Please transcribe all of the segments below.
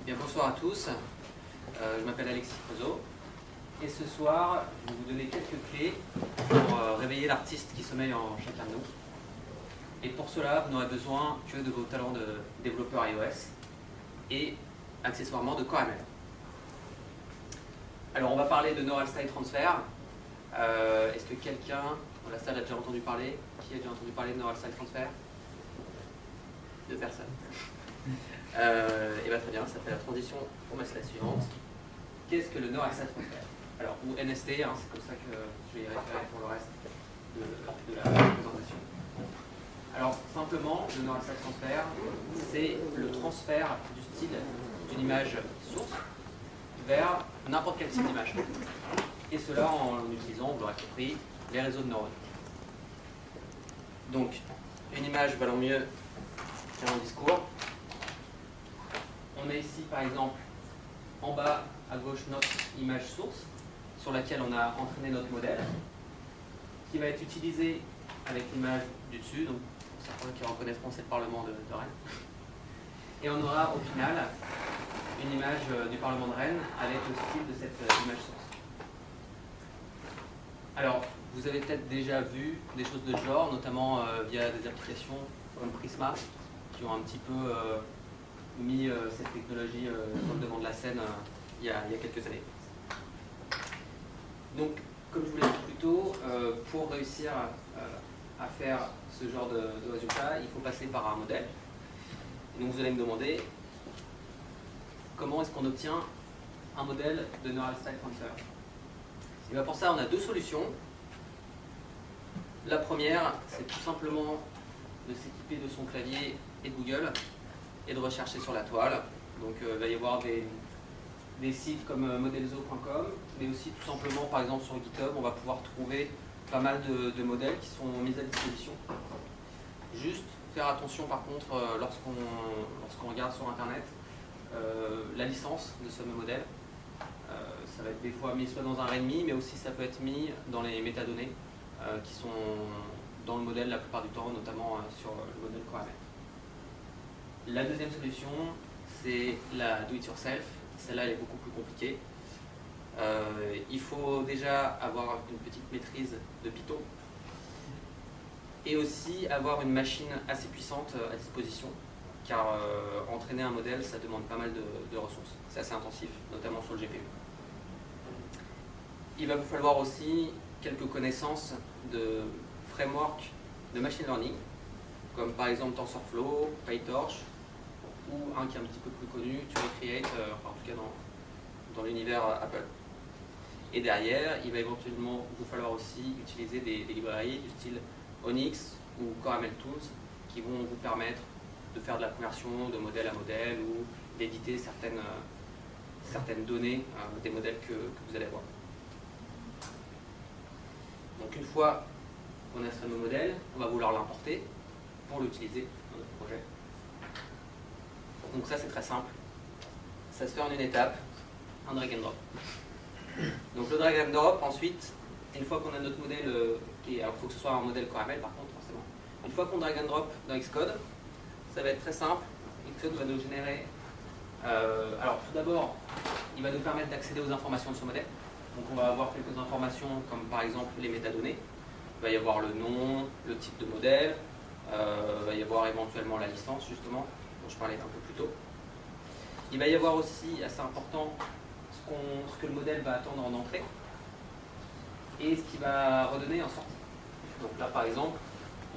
Bien, bonsoir à tous, je m'appelle Alexis Creusot et ce soir je vais vous donner quelques clés pour réveiller l'artiste qui sommeille en chacun de nous. Et pour cela, vous n'aurez besoin que de vos talents de développeur iOS et accessoirement de CoreML. Alors on va parler de Neural Style Transfer. Est-ce que quelqu'un dans la salle a déjà entendu parler? Qui a déjà entendu parler de Neural Style Transfer? Deux personnes. Et bien très bien, ça fait la transition pour ma slide suivante. Qu'est-ce que le Neural Style Transfer? Alors, ou NST, hein, c'est comme ça que je vais y référer pour le reste de la présentation. Alors, simplement, le Neural Style Transfer, c'est le transfert du style d'une image source vers n'importe quel type d'image. Et cela en utilisant, vous l'aurez compris, les réseaux de neurones. Donc, une image valant mieux qu'un discours. On a ici, par exemple, en bas à gauche, notre image source, sur laquelle on a entraîné notre modèle, qui va être utilisé avec l'image du dessus, donc pour certains qui reconnaîtront, c'est le Parlement de Rennes. Et on aura au final une image du Parlement de Rennes avec le style de cette image source. Alors, vous avez peut-être déjà vu des choses de ce genre, notamment via des applications comme Prisma, qui ont un petit peu mis cette technologie sur le devant de la scène il y a quelques années. Donc, comme je vous l'ai dit plus tôt, pour réussir à faire ce genre de résultat, il faut passer par un modèle. Et donc vous allez me demander comment est-ce qu'on obtient un modèle de Neural Style Transfer. Et bien pour ça, on a deux solutions. La première, c'est tout simplement de s'équiper de son clavier et de Google et de rechercher sur la toile. Donc il va y avoir des sites comme modelzo.com, mais aussi tout simplement, par exemple sur GitHub, on va pouvoir trouver pas mal de modèles qui sont mis à disposition. Juste faire attention par contre, lorsqu'on regarde sur Internet, la licence de ce modèle. Ça va être des fois mis soit dans un README, mais aussi ça peut être mis dans les métadonnées qui sont dans le modèle la plupart du temps, notamment sur le modèle CoreML. La deuxième solution, c'est la do-it-yourself. Celle-là, elle est beaucoup plus compliquée. Il faut déjà avoir une petite maîtrise de Python et aussi avoir une machine assez puissante à disposition, car entraîner un modèle, ça demande pas mal de ressources. C'est assez intensif, notamment sur le GPU. Il va vous falloir aussi quelques connaissances de framework de machine learning, comme par exemple TensorFlow, PyTorch, ou un qui est un petit peu plus connu, Turing Create, enfin en tout cas dans l'univers Apple. Et derrière, il va éventuellement vous falloir aussi utiliser des librairies du style Onyx ou CoreML Tools qui vont vous permettre de faire de la conversion de modèle à modèle ou d'éditer certaines données des modèles que vous allez avoir. Donc une fois qu'on a ce fameux modèle, on va vouloir l'importer pour l'utiliser dans notre projet. Donc ça c'est très simple, ça se fait en une étape, un drag and drop. Donc le drag and drop, ensuite, une fois qu'on a notre modèle, alors il faut que ce soit un modèle CoreML par contre forcément, une fois qu'on drag and drop dans Xcode, ça va être très simple, Xcode va nous générer, alors tout d'abord, il va nous permettre d'accéder aux informations de ce modèle. Donc on va avoir quelques informations comme par exemple les métadonnées, il va y avoir le nom, le type de modèle, il va y avoir éventuellement la licence justement, dont je parlais un peu plus tôt. Il va y avoir aussi, assez important, ce que le modèle va attendre en entrée et ce qu'il va redonner en sortie. Donc là par exemple,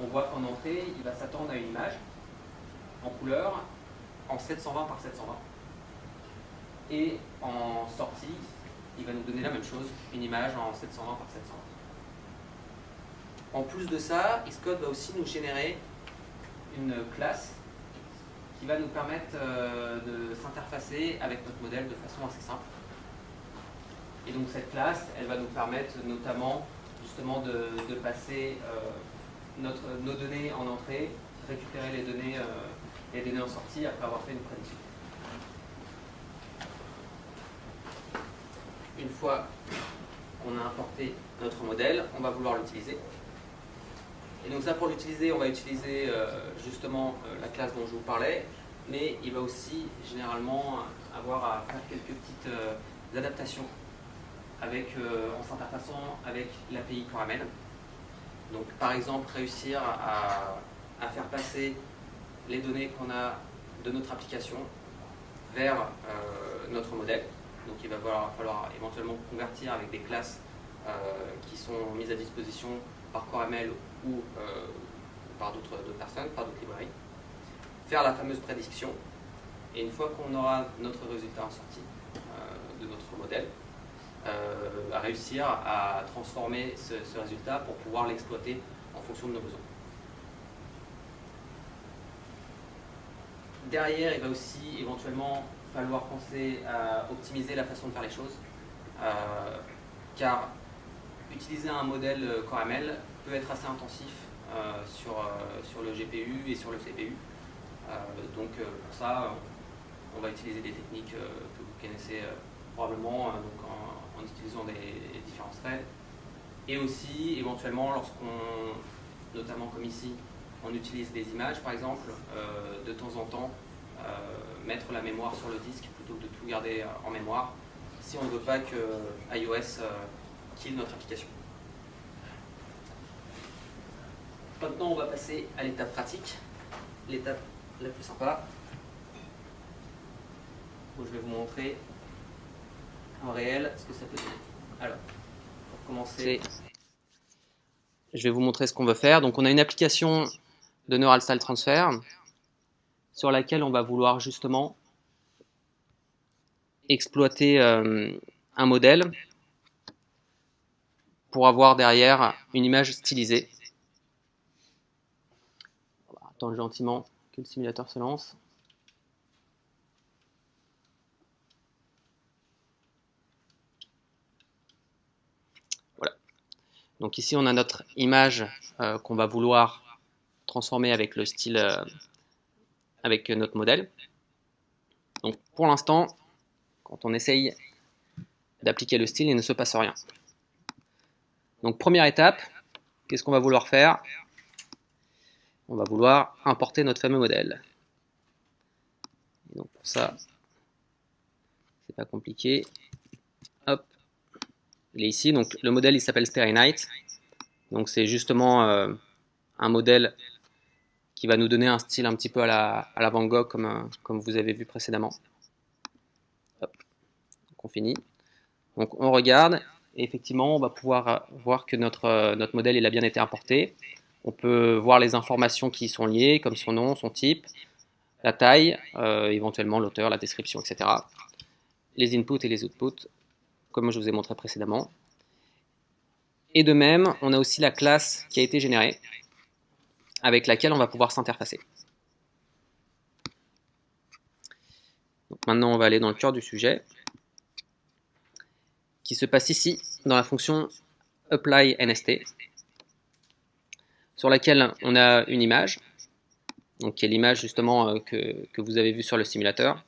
on voit qu'en entrée, il va s'attendre à une image en couleur en 720 par 720. Et en sortie, il va nous donner la même chose, une image en 720 par 720. En plus de ça, Xcode va aussi nous générer une classe qui va nous permettre de s'interfacer avec notre modèle de façon assez simple. Et donc cette classe, elle va nous permettre notamment justement de passer nos données en entrée, récupérer les données en sortie après avoir fait une prédiction. Une fois qu'on a importé notre modèle, on va vouloir l'utiliser. Et donc ça, pour l'utiliser, on va utiliser justement la classe dont je vous parlais, mais il va aussi généralement avoir à faire quelques petites adaptations en s'interfaçant avec l'API Caramel. Donc par exemple réussir à faire passer les données qu'on a de notre application vers notre modèle. Donc il va falloir éventuellement convertir avec des classes qui sont mises à disposition par Caramel ou par d'autres personnes, par d'autres librairies. Faire la fameuse prédiction, et une fois qu'on aura notre résultat sorti de notre modèle, à réussir à transformer ce résultat pour pouvoir l'exploiter en fonction de nos besoins. Derrière, il va aussi éventuellement falloir penser à optimiser la façon de faire les choses, car utiliser un modèle Caramel peut être assez intensif sur le GPU et sur le CPU. Donc pour ça, on va utiliser des techniques que vous connaissez probablement donc en utilisant des différents threads. Et aussi, éventuellement, notamment comme ici, on utilise des images par exemple, de temps en temps, mettre la mémoire sur le disque plutôt que de tout garder en mémoire, si on ne veut pas que iOS kill notre application. Maintenant, on va passer à l'étape pratique, l'étape la plus sympa, où je vais vous montrer en réel ce que ça peut donner. Alors, pour commencer, je vais vous montrer ce qu'on veut faire. Donc, on a une application de Neural Style Transfer sur laquelle on va vouloir justement exploiter un modèle pour avoir derrière une image stylisée. On va attendre gentiment que le simulateur se lance. Voilà. Donc ici, on a notre image qu'on va vouloir transformer avec le style, avec notre modèle. Donc pour l'instant, quand on essaye d'appliquer le style, il ne se passe rien. Donc première étape, qu'est-ce qu'on va vouloir faire? On va vouloir importer notre fameux modèle. Et donc pour ça, c'est pas compliqué. Hop, il est ici. Donc le modèle, il s'appelle Starry Night. Donc c'est justement un modèle qui va nous donner un style un petit peu à la Van Gogh comme vous avez vu précédemment. Hop. Donc on finit. Donc on regarde et effectivement on va pouvoir voir que notre modèle il a bien été importé. On peut voir les informations qui y sont liées comme son nom, son type, la taille, éventuellement l'auteur, la description, etc. Les inputs et les outputs comme je vous ai montré précédemment. Et de même, on a aussi la classe qui a été générée, avec laquelle on va pouvoir s'interfacer. Maintenant, on va aller dans le cœur du sujet, qui se passe ici, dans la fonction applyNST, sur laquelle on a une image, donc qui est l'image justement que vous avez vue sur le simulateur,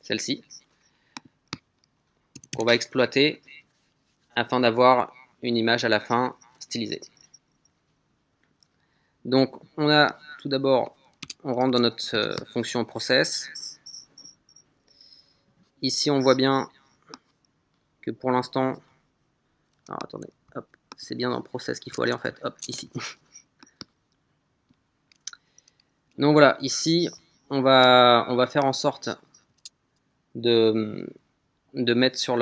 celle-ci, qu'on va exploiter afin d'avoir une image à la fin stylisée. Donc on a tout d'abord, on rentre dans notre fonction process. Ici on voit bien que pour l'instant, alors attendez, hop, c'est bien dans le process qu'il faut aller en fait, hop, ici. Donc voilà, ici on va faire en sorte de mettre sur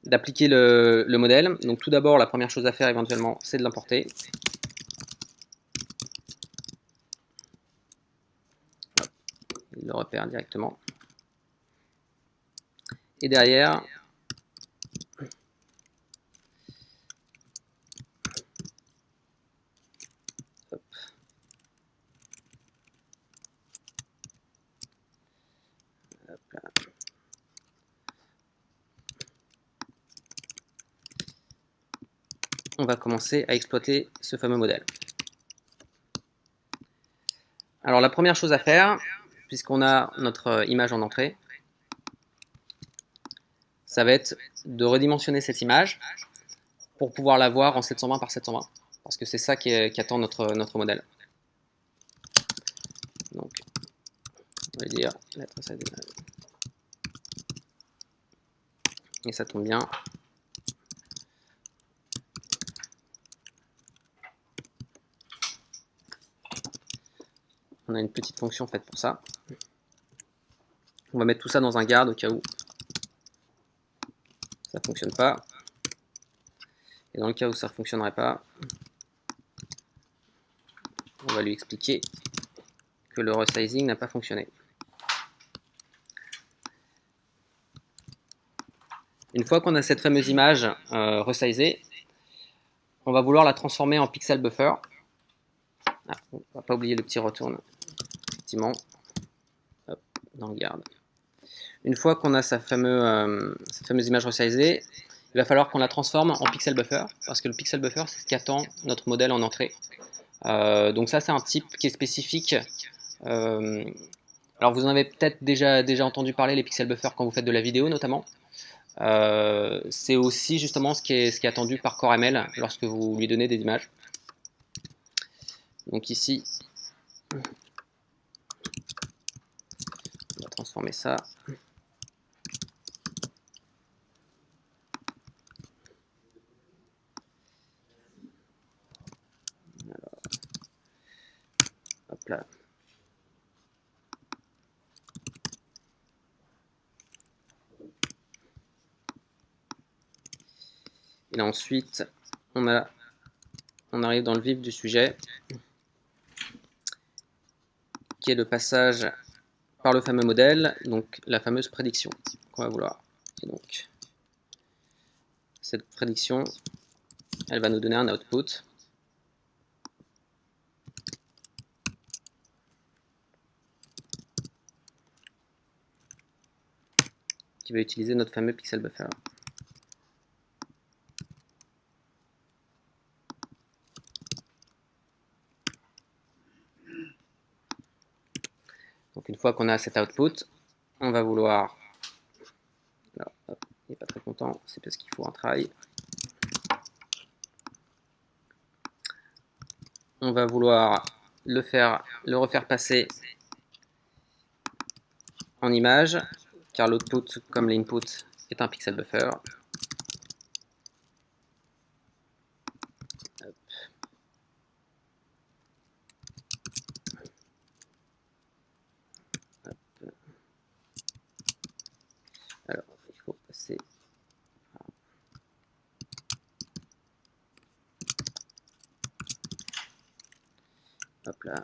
d'appliquer le modèle. Donc tout d'abord, la première chose à faire éventuellement, c'est de l'importer. Il le repère directement. Et derrière, hop. Hop là. On va commencer à exploiter ce fameux modèle. Alors la première chose à faire, puisqu'on a notre image en entrée, ça va être de redimensionner cette image pour pouvoir la voir en 720 par 720, parce que c'est ça qu'attend notre modèle. On va dire la traçade d'image. Et ça tombe bien. On a une petite fonction faite pour ça. On va mettre tout ça dans un garde au cas où ça ne fonctionne pas. Et dans le cas où ça ne fonctionnerait pas, on va lui expliquer que le resizing n'a pas fonctionné. Une fois qu'on a cette fameuse image resizée, on va vouloir la transformer en pixel buffer. Ah, on ne va pas oublier le petit retourne, effectivement, hop, dans le garde. Une fois qu'on a cette fameuse image resizée, il va falloir qu'on la transforme en pixel buffer, parce que le pixel buffer, c'est ce qu'attend notre modèle en entrée. Donc ça, c'est un type qui est spécifique. Alors vous en avez peut-être déjà entendu parler, les pixel buffers, quand vous faites de la vidéo notamment. C'est aussi justement ce qui est attendu par CoreML lorsque vous lui donnez des images. Donc ici, on va transformer ça. Alors, hop là. Et là ensuite, on arrive dans le vif du sujet, qui est le passage par le fameux modèle, donc la fameuse prédiction qu'on va vouloir. Et donc, cette prédiction, elle va nous donner un output. Qui va utiliser notre fameux pixel buffer. Donc une fois qu'on a cet output, on va vouloir, alors, hop, il n'est pas très content, c'est parce qu'il faut un try. On va vouloir le refaire passer en image, car l'output, comme l'input, est un pixel buffer. Hop. Hop. Alors, il faut passer. Hop là.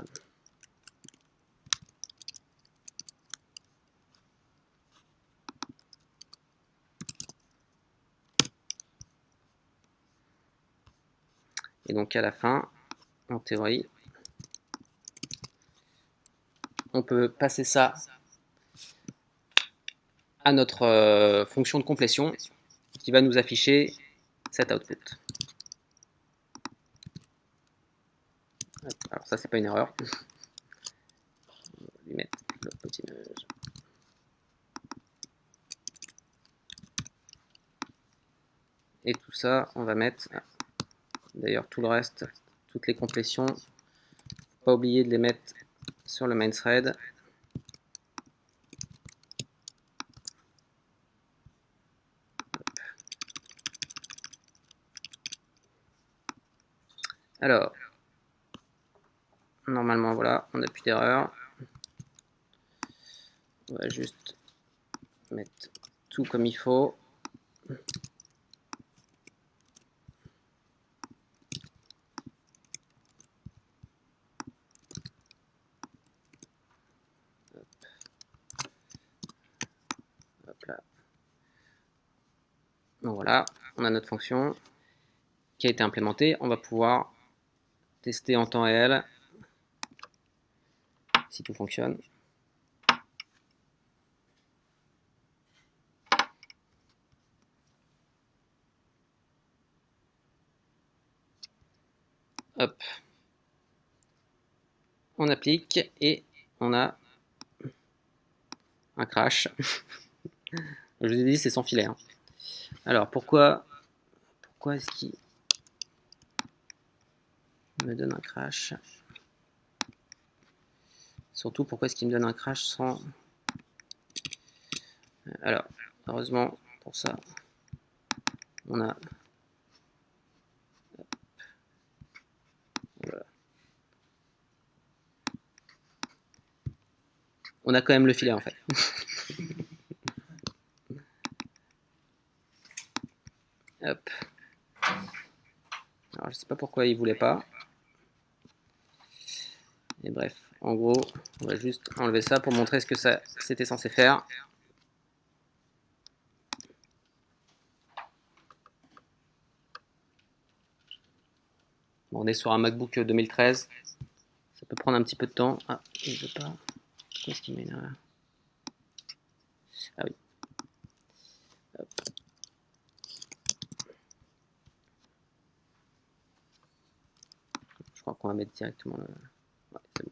Et donc à la fin, en théorie, on peut passer ça à notre fonction de complétion qui va nous afficher cet output. Alors ça, c'est pas une erreur. On va lui mettre l'autre petite image. Et tout ça, on va mettre, d'ailleurs tout le reste, toutes les complétions, pas oublier de les mettre sur le main thread. Alors, normalement voilà, on n'a plus d'erreur. On va juste mettre tout comme il faut. Hop là. Donc voilà, on a notre fonction qui a été implémentée. On va pouvoir tester en temps réel si tout fonctionne. Hop. On applique et on a un crash. Je vous ai dit, c'est sans filet. Hein. Alors, pourquoi est-ce qu'il me donne un crash? Surtout, pourquoi est-ce qu'il me donne un crash sans... Alors, heureusement, pour ça, on a... Voilà. On a quand même le filet, en fait. Hop. Alors, je sais pas pourquoi il voulait pas. Et bref, en gros, on va juste enlever ça pour montrer ce que ça c'était censé faire. Bon, on est sur un MacBook 2013. Ça peut prendre un petit peu de temps. Ah, il veut pas. Pourquoi est-ce qu'il met là? Ah oui. Hop. Je crois qu'on va mettre directement le... Ouais, c'est bon.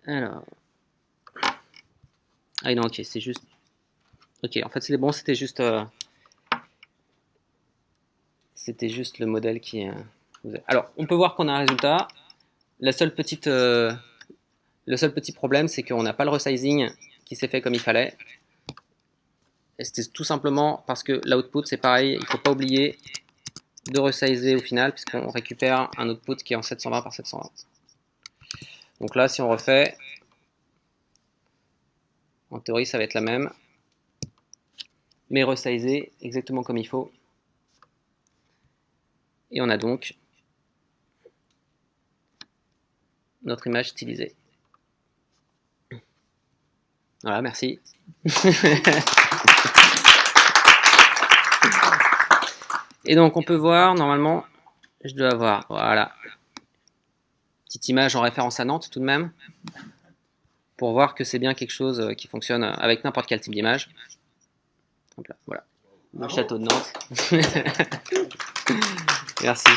Alors. Ah non, ok, c'est juste... Ok, en fait c'est bon, c'était juste le modèle qui... Alors, on peut voir qu'on a un résultat. La seule petite, le seul petit problème, c'est qu'on n'a pas le resizing qui s'est fait comme il fallait. Et c'était tout simplement parce que l'output, c'est pareil, il ne faut pas oublier de resizer au final, puisqu'on récupère un output qui est en 720 par 720. Donc là, si on refait, en théorie, ça va être la même, mais resizer exactement comme il faut. Et on a donc notre image stylisée. Voilà, merci. Et donc on peut voir, normalement, je dois avoir, voilà, petite image en référence à Nantes tout de même, pour voir que c'est bien quelque chose qui fonctionne avec n'importe quel type d'image. Voilà, le château de Nantes. Merci.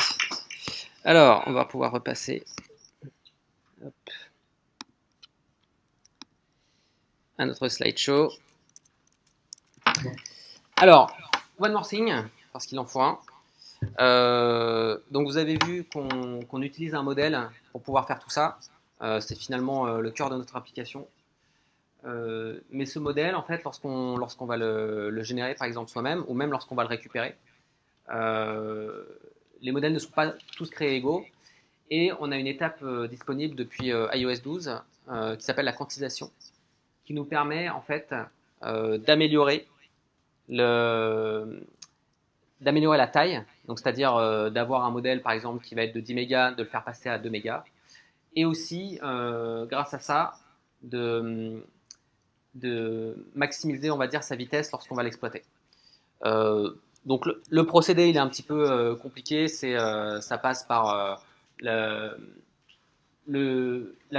Alors, on va pouvoir repasser. Hop. À notre slideshow. Alors, one more thing, parce qu'il en faut un. Donc vous avez vu qu'on utilise un modèle pour pouvoir faire tout ça. C'est finalement le cœur de notre application. Mais ce modèle, en fait, lorsqu'on va le générer par exemple soi-même, ou même lorsqu'on va le récupérer, les modèles ne sont pas tous créés égaux. Et on a une étape disponible depuis iOS 12 qui s'appelle la quantisation, qui nous permet en fait d'améliorer la taille, donc c'est-à-dire d'avoir un modèle par exemple qui va être de 10 mégas, de le faire passer à 2 mégas, et aussi grâce à ça de maximiser on va dire sa vitesse lorsqu'on va l'exploiter. Donc le procédé il est un petit peu compliqué, ça passe par la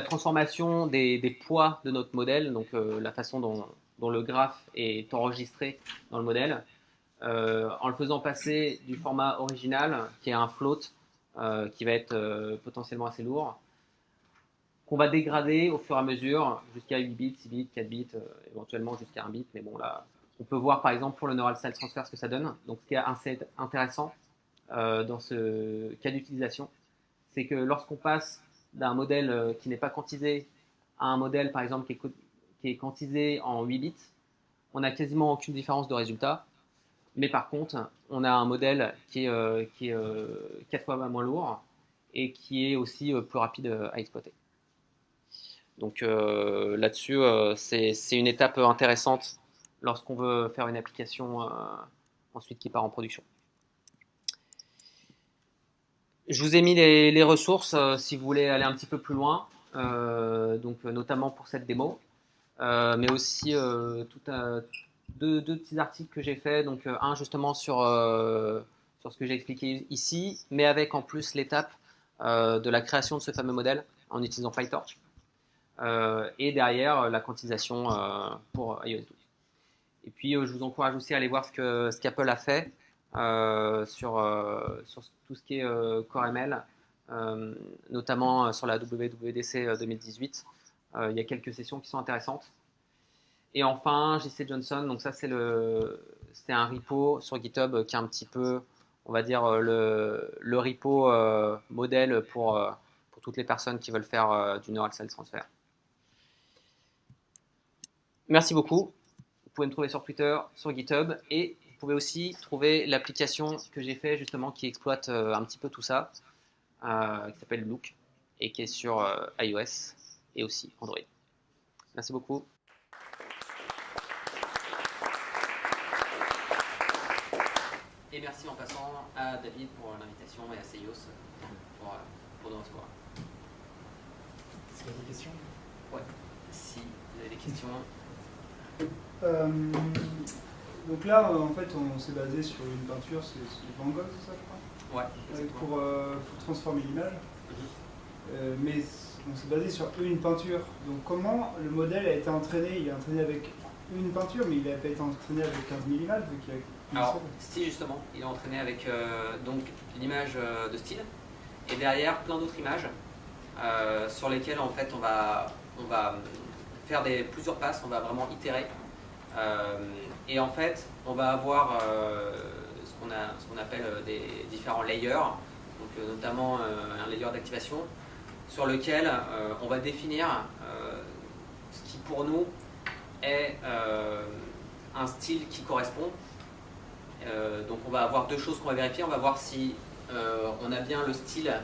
transformation des poids de notre modèle, donc la façon dont le graphe est enregistré dans le modèle, en le faisant passer du format original, qui est un float, qui va être potentiellement assez lourd, qu'on va dégrader au fur et à mesure jusqu'à 8 bits, 6 bits, 4 bits, éventuellement jusqu'à 1 bit. Mais bon, là, on peut voir par exemple pour le Neural Style Transfer ce que ça donne. Donc, ce qui est assez intéressant dans ce cas d'utilisation, c'est que lorsqu'on passe d'un modèle qui n'est pas quantisé à un modèle par exemple qui est quantisé en 8 bits, on n'a quasiment aucune différence de résultat. Mais par contre, on a un modèle qui est 4 fois moins lourd et qui est aussi plus rapide à exploiter. Donc là-dessus, c'est une étape intéressante lorsqu'on veut faire une application ensuite qui part en production. Je vous ai mis les ressources si vous voulez aller un petit peu plus loin, donc notamment pour cette démo, mais aussi deux petits articles que j'ai fait, donc un justement sur ce que j'ai expliqué ici, mais avec en plus l'étape de la création de ce fameux modèle en utilisant PyTorch, et derrière la quantisation pour iOS 12. Et puis je vous encourage aussi à aller voir ce qu'Apple a fait sur tout ce qui est Core ML, notamment sur la WWDC 2018. Il y a quelques sessions qui sont intéressantes. Et enfin, JC Johnson, donc ça c'est un repo sur GitHub qui est un petit peu on va dire, le repo modèle pour toutes les personnes qui veulent faire du neural cell transfer. Merci beaucoup. Vous pouvez me trouver sur Twitter, sur GitHub, et vous pouvez aussi trouver l'application que j'ai fait justement qui exploite un petit peu tout ça, qui s'appelle Look et qui est sur iOS et aussi Android. Merci beaucoup. Et merci en passant à David pour l'invitation et à Seios pour nous recevoir. Est-ce qu'il y a des questions? Ouais, si vous avez des questions. Donc là, en fait, on s'est basé sur une peinture, c'est Van Gogh, c'est ça, je crois? Ouais, pour transformer l'image. Mais on s'est basé sur une peinture. Donc comment le modèle a été entraîné? Il est entraîné avec une peinture, mais il n'a pas été entraîné avec 15 000 images, vu qu'il y a une Alors, seule. si justement, il est entraîné avec donc l'image de style, et derrière plein d'autres images sur lesquelles en fait on va faire plusieurs passes, on va vraiment itérer. Et en fait, on va avoir ce qu'on appelle des différents layers, donc notamment un layer d'activation, sur lequel on va définir ce qui pour nous est un style qui correspond. Donc on va avoir deux choses qu'on va vérifier. On va voir si on a bien le style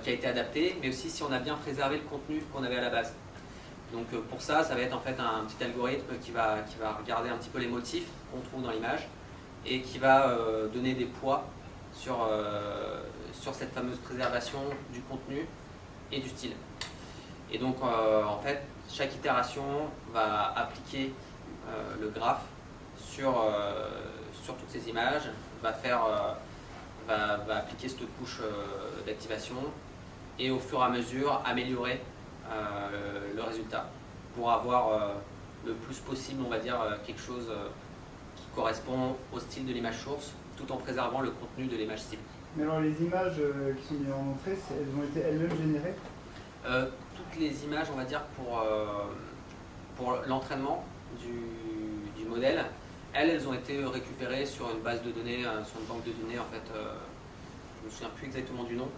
qui a été adapté, mais aussi si on a bien préservé le contenu qu'on avait à la base. Donc pour ça, ça va être en fait un petit algorithme qui va regarder un petit peu les motifs qu'on trouve dans l'image et qui va donner des poids sur cette fameuse préservation du contenu et du style. Et donc en fait, chaque itération va appliquer le graphe sur toutes ces images, va appliquer cette couche d'activation et au fur et à mesure améliorer le résultat pour avoir le plus possible, on va dire, quelque chose qui correspond au style de l'image source tout en préservant le contenu de l'image cible. Mais alors les images qui sont mises en entrée, elles ont été elles-mêmes générées? Toutes les images, on va dire, pour l'entraînement du modèle, elles ont été récupérées sur une base de données, sur une banque de données, en fait, je ne me souviens plus exactement du nom,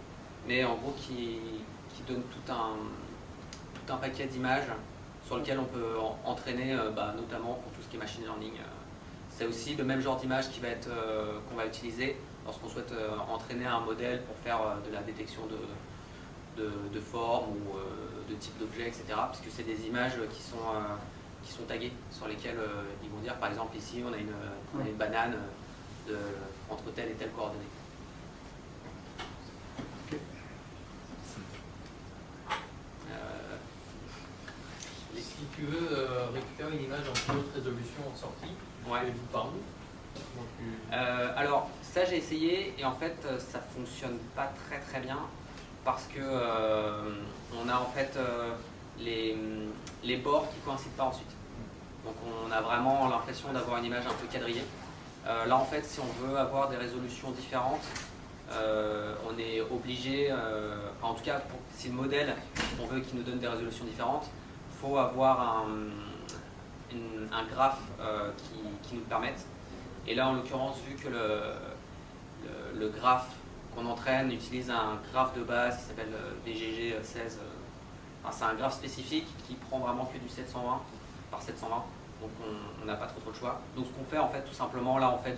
mais en gros qui donne tout un paquet d'images sur lequel on peut entraîner, notamment pour tout ce qui est machine learning. C'est aussi le même genre d'image qu'on va utiliser lorsqu'on souhaite entraîner un modèle pour faire de la détection de formes ou de types d'objets, etc. Parce que c'est des images qui sont taguées, sur lesquelles ils vont dire, par exemple, ici on a une banane entre telle et telle coordonnée. Si tu veux récupérer une image en plus haute résolution en sortie, tu par où? Alors, ça j'ai essayé et en fait ça fonctionne pas très bien parce que on a en fait les bords qui coïncident pas ensuite. Donc on a vraiment l'impression d'avoir une image un peu quadrillée. Là en fait, si on veut avoir des résolutions différentes, on est obligé, en tout cas si le modèle, on veut qu'il nous donne des résolutions différentes, il faut avoir un graphe qui nous le permette. Et là en l'occurrence, vu que le graphe qu'on entraîne utilise un graphe de base qui s'appelle BGG16, c'est un graphe spécifique qui prend vraiment que du 720 par 720, donc on n'a pas trop le choix. Donc ce qu'on fait en fait tout simplement, là on fait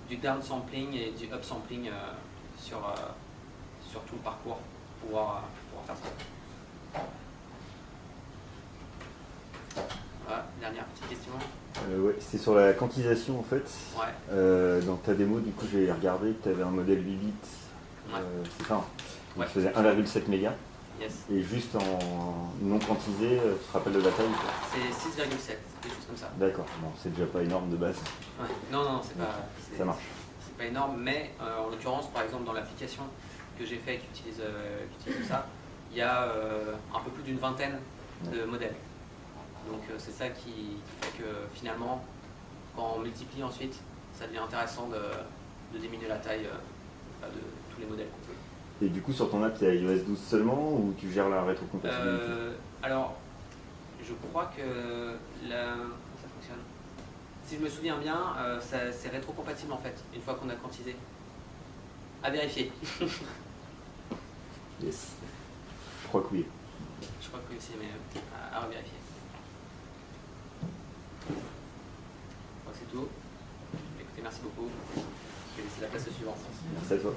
du downsampling et du upsampling sur tout le parcours pour pouvoir faire ça. Voilà, dernière petite question. Ouais, c'était sur la quantisation en fait. Ouais. Dans ta démo, du coup, j'ai regardé que tu avais un modèle Vivit, c'est ça, hein, qui faisait 1,7 mégas. Yes. Et juste en non quantisé, tu te rappelles de la taille? C'est 6,7, quelque chose comme ça. D'accord, bon, c'est déjà pas énorme de base. Ouais. Non, c'est pas. Ça marche. C'est pas énorme, mais en l'occurrence, par exemple, dans l'application que j'ai fait qui utilise ça, il y a un peu plus d'une vingtaine de modèles. Donc c'est ça qui fait que finalement, quand on multiplie ensuite, ça devient intéressant de diminuer la taille de tous les modèles qu'on peut. Et du coup, sur ton app, tu es iOS 12 seulement ou tu gères la rétrocompatibilité? Alors, je crois que ça fonctionne. Si je me souviens bien, c'est rétrocompatible en fait, une fois qu'on a quantisé. À vérifier. Yes. Je crois que oui. Je crois que oui aussi, mais à revérifier. Je crois que c'est tout. Écoutez, merci beaucoup. Je vais laisser la place au suivant. Merci à toi.